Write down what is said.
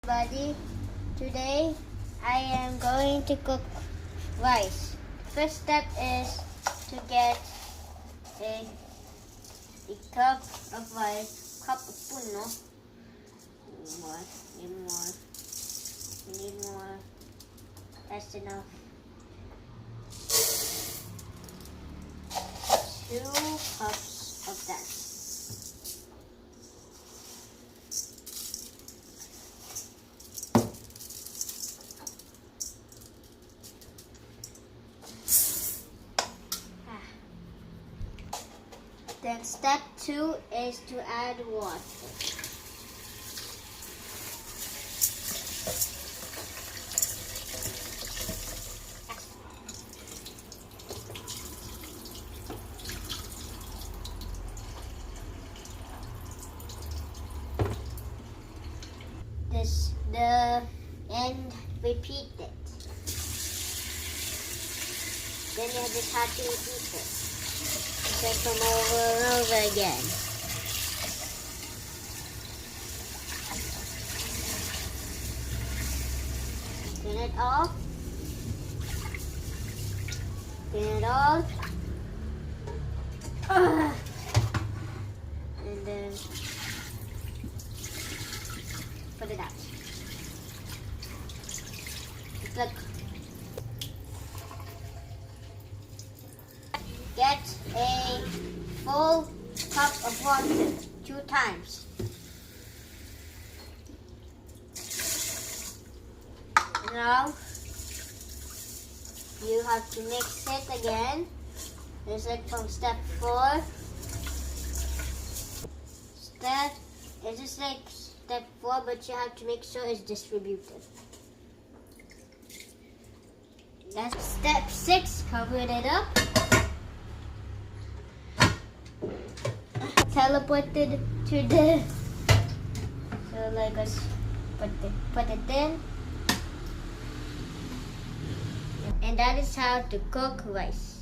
Buddy, today I am going to cook rice. First step is to get a cup of rice, cup of spoon, no? Need more. That's enough. 2 cups of that. Then step 2 is to add water. And repeat it. Then you just have to repeat it. Check them over and over again. Turn it off. Turn it off. And then put it out. Look. Get a full cup of water 2 times. Now you have to mix it again. This is from step 4. It's just like step 4, but you have to make sure it's distributed. That's step 6. Cover it up. Teleported to the. So like us put it in. And that is how to cook rice.